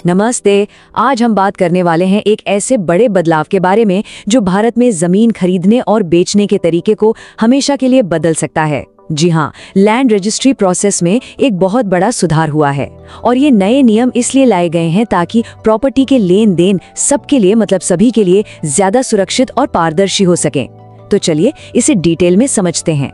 नमस्ते। आज हम बात करने वाले हैं एक ऐसे बड़े बदलाव के बारे में जो भारत में जमीन खरीदने और बेचने के तरीके को हमेशा के लिए बदल सकता है। जी हाँ, लैंड रजिस्ट्री प्रोसेस में एक बहुत बड़ा सुधार हुआ है और ये नए नियम इसलिए लाए गए हैं ताकि प्रॉपर्टी के लेन देन सबके लिए मतलब सभी के लिए ज्यादा सुरक्षित और पारदर्शी हो सके। तो चलिए इसे डिटेल में समझते हैं।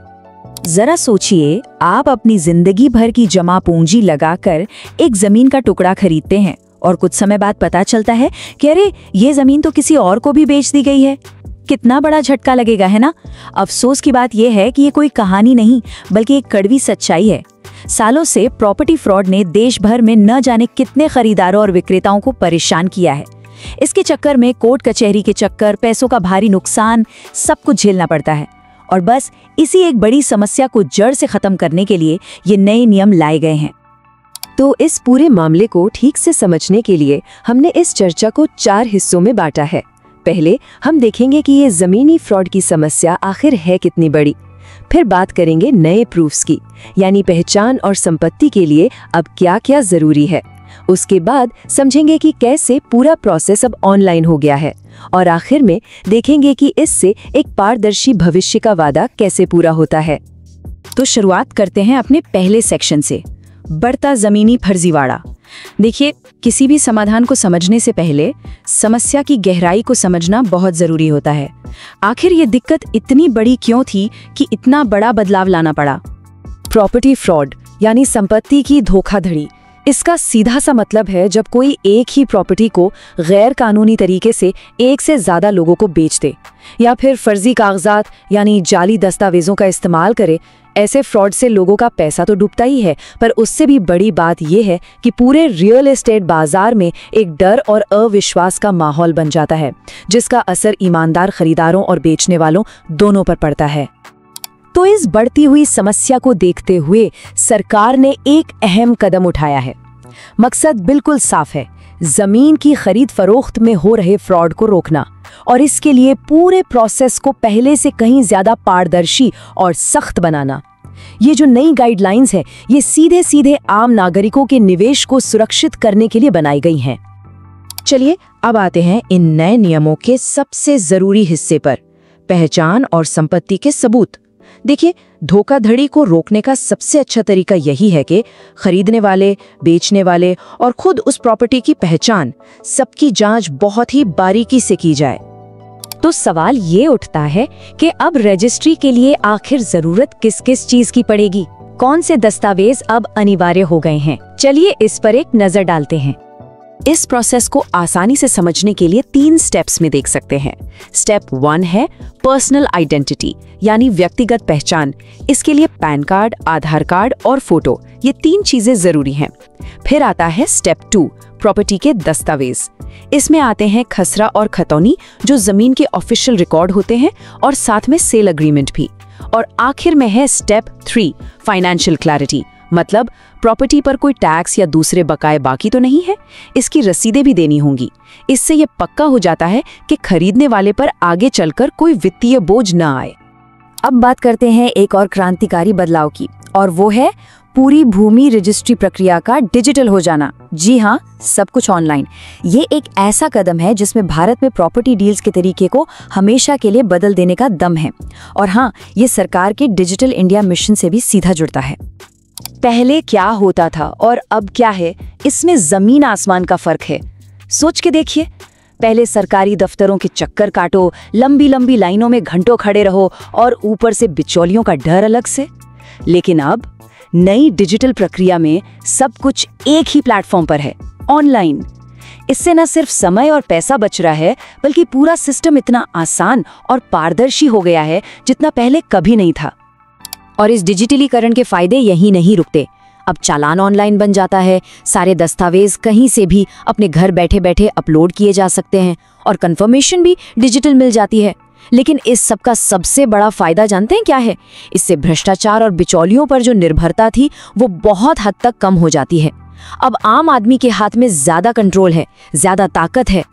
जरा सोचिए, आप अपनी जिंदगी भर की जमा पूंजी लगाकर एक जमीन का टुकड़ा खरीदते हैं और कुछ समय बाद पता चलता है कि अरे ये जमीन तो किसी और को भी बेच दी गई है। कितना बड़ा झटका लगेगा, है ना? अफसोस की बात यह है कि ये कोई कहानी नहीं बल्कि एक कड़वी सच्चाई है। सालों से प्रॉपर्टी फ्रॉड ने देश भर में न जाने कितने खरीदारों और विक्रेताओं को परेशान किया है। इसके चक्कर में कोर्ट कचहरी के चक्कर, पैसों का भारी नुकसान, सब कुछ झेलना पड़ता है। और बस इसी एक बड़ी समस्या को जड़ से खत्म करने के लिए ये नए नियम लाए गए हैं। तो इस पूरे मामले को ठीक से समझने के लिए हमने इस चर्चा को 4 हिस्सों में बांटा है। पहले हम देखेंगे कि ये जमीनी फ्रॉड की समस्या आखिर है कितनी बड़ी। फिर बात करेंगे नए प्रूफ्स की, यानी पहचान और संपत्ति के लिए अब क्या-क्या जरूरी है। उसके बाद समझेंगे कि कैसे पूरा प्रोसेस अब ऑनलाइन हो गया है और आखिर में देखेंगे कि इससे एक पारदर्शी भविष्य का वादा कैसे पूरा होता है। तो शुरुआत करते हैं अपने पहले सेक्शन से, बढ़ता जमीनी फर्जीवाड़ा। देखिए, किसी भी समाधान को समझने से पहले समस्या की गहराई को समझना बहुत जरूरी होता है। आखिर ये दिक्कत इतनी बड़ी क्यों थी कि इतना बड़ा बदलाव लाना पड़ा? प्रॉपर्टी फ्रॉड यानी संपत्ति की धोखाधड़ी। इसका सीधा सा मतलब है जब कोई एक ही प्रॉपर्टी को गैर कानूनी तरीके से एक से ज्यादा लोगों को बेच दे या फिर फर्जी कागजात यानी जाली दस्तावेजों का इस्तेमाल करे। ऐसे फ्रॉड से लोगों का पैसा तो डूबता ही है, पर उससे भी बड़ी बात यह है कि पूरे रियल एस्टेट बाजार में एक डर और अविश्वास का माहौल बन जाता है, जिसका असर ईमानदार खरीदारों और बेचने वालों दोनों पर पड़ता है। तो इस बढ़ती हुई समस्या को देखते हुए सरकार ने एक अहम कदम उठाया है। मकसद बिल्कुल साफ है, जमीन की खरीद फरोख्त में हो रहे फ्रॉड को रोकना और इसके लिए पूरे प्रोसेस को पहले से कहीं ज्यादा पारदर्शी और सख्त बनाना। ये जो नई गाइडलाइंस है, ये सीधे सीधे आम नागरिकों के निवेश को सुरक्षित करने के लिए बनाई गई हैं। चलिए अब आते हैं इन नए नियमों के सबसे जरूरी हिस्से पर, पहचान और संपत्ति के सबूत। देखिए, धोखाधड़ी को रोकने का सबसे अच्छा तरीका यही है कि खरीदने वाले, बेचने वाले और खुद उस प्रॉपर्टी की पहचान, सबकी जांच बहुत ही बारीकी से की जाए। तो सवाल ये उठता है कि अब रजिस्ट्री के लिए आखिर जरूरत किस किस चीज की पड़ेगी? कौन से दस्तावेज अब अनिवार्य हो गए हैं? चलिए इस पर एक नजर डालते हैं। इस प्रोसेस को आसानी से समझने के लिए 3 स्टेप्स में देख सकते हैं। स्टेप 1 है पर्सनल आइडेंटिटी यानी व्यक्तिगत पहचान। इसके लिए पैन कार्ड, आधार कार्ड और फोटो, ये 3 चीजें जरूरी हैं। फिर आता है स्टेप 2, प्रॉपर्टी के दस्तावेज। इसमें आते हैं खसरा और खतौनी, जो जमीन के ऑफिशियल रिकॉर्ड होते हैं, और साथ में सेल एग्रीमेंट भी। और आखिर में है स्टेप 3, फाइनेंशियल क्लैरिटी, मतलब प्रॉपर्टी पर कोई टैक्स या दूसरे बकाए बाकी तो नहीं है, इसकी रसीदें भी देनी होंगी। इससे ये पक्का हो जाता है कि खरीदने वाले पर आगे चलकर कोई वित्तीय बोझ न आए। अब बात करते हैं एक और क्रांतिकारी बदलाव की, और वो है पूरी भूमि रजिस्ट्री प्रक्रिया का डिजिटल हो जाना। जी हाँ, सब कुछ ऑनलाइन। ये एक ऐसा कदम है जिसमें भारत में प्रॉपर्टी डील्स के तरीके को हमेशा के लिए बदल देने का दम है। और हाँ, ये सरकार के डिजिटल इंडिया मिशन से भी सीधा जुड़ता है। पहले क्या होता था और अब क्या है, इसमें जमीन आसमान का फर्क है। सोच के देखिए, पहले सरकारी दफ्तरों के चक्कर काटो, लंबी लंबी लाइनों में घंटों खड़े रहो और ऊपर से बिचौलियों का डर अलग से। लेकिन अब नई डिजिटल प्रक्रिया में सब कुछ एक ही प्लेटफॉर्म पर है, ऑनलाइन। इससे न सिर्फ समय और पैसा बच रहा है, बल्कि पूरा सिस्टम इतना आसान और पारदर्शी हो गया है जितना पहले कभी नहीं था। और इस डिजिटलीकरण के फायदे यहीं नहीं रुकते। अब चालान ऑनलाइन बन जाता है, सारे दस्तावेज कहीं से भी अपने घर बैठे बैठे अपलोड किए जा सकते हैं और कंफर्मेशन भी डिजिटल मिल जाती है। लेकिन इस सब का सबसे बड़ा फायदा जानते हैं क्या है? इससे भ्रष्टाचार और बिचौलियों पर जो निर्भरता थी वो बहुत हद तक कम हो जाती है। अब आम आदमी के हाथ में ज्यादा कंट्रोल है, ज्यादा ताकत है।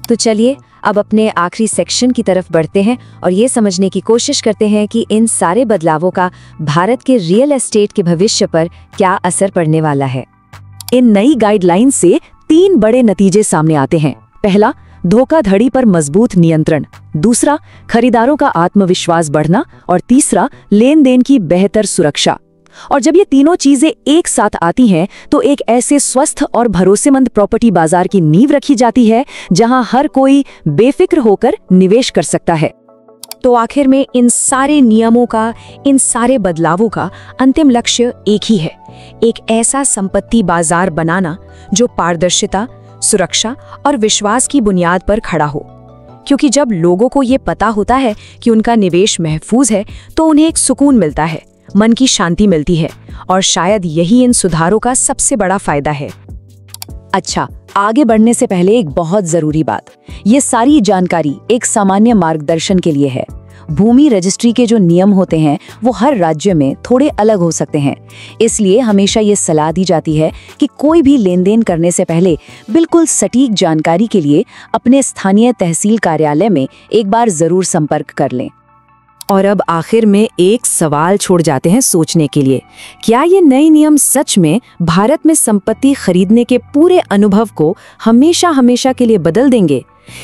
तो चलिए अब अपने आखिरी सेक्शन की तरफ बढ़ते हैं और ये समझने की कोशिश करते हैं कि इन सारे बदलावों का भारत के रियल एस्टेट के भविष्य पर क्या असर पड़ने वाला है। इन नई गाइडलाइन से 3 बड़े नतीजे सामने आते हैं। पहला, धोखाधड़ी पर मजबूत नियंत्रण। दूसरा, खरीदारों का आत्मविश्वास बढ़ना। और तीसरा, लेन देन की बेहतर सुरक्षा। और जब ये तीनों चीजें एक साथ आती हैं तो एक ऐसे स्वस्थ और भरोसेमंद प्रॉपर्टी बाजार की नींव रखी जाती है जहां हर कोई बेफिक्र होकर निवेश कर सकता है। तो आखिर में इन सारे नियमों का, इन सारे बदलावों का अंतिम लक्ष्य एक ही है, एक ऐसा संपत्ति बाजार बनाना जो पारदर्शिता, सुरक्षा और विश्वास की बुनियाद पर खड़ा हो। क्योंकि जब लोगों को ये पता होता है कि उनका निवेश महफूज है तो उन्हें एक सुकून मिलता है, मन की शांति मिलती है, और शायद यही इन सुधारों का सबसे बड़ा फायदा है। अच्छा, आगे बढ़ने से पहले एक बहुत जरूरी बात, ये सारी जानकारी एक सामान्य मार्गदर्शन के लिए है। भूमि रजिस्ट्री के जो नियम होते हैं वो हर राज्य में थोड़े अलग हो सकते हैं, इसलिए हमेशा ये सलाह दी जाती है कि कोई भी लेन देन करने से पहले बिल्कुल सटीक जानकारी के लिए अपने स्थानीय तहसील कार्यालय में एक बार जरूर संपर्क कर लें। और अब आखिर में एक सवाल छोड़ जाते हैं सोचने के लिए, क्या ये नए नियम सच में भारत में संपत्ति खरीदने के पूरे अनुभव को हमेशा हमेशा के लिए बदल देंगे?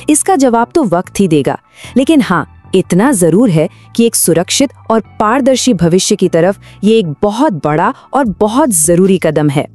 इसका जवाब तो वक्त ही देगा, लेकिन हाँ, इतना जरूर है कि एक सुरक्षित और पारदर्शी भविष्य की तरफ ये एक बहुत बड़ा और बहुत जरूरी कदम है।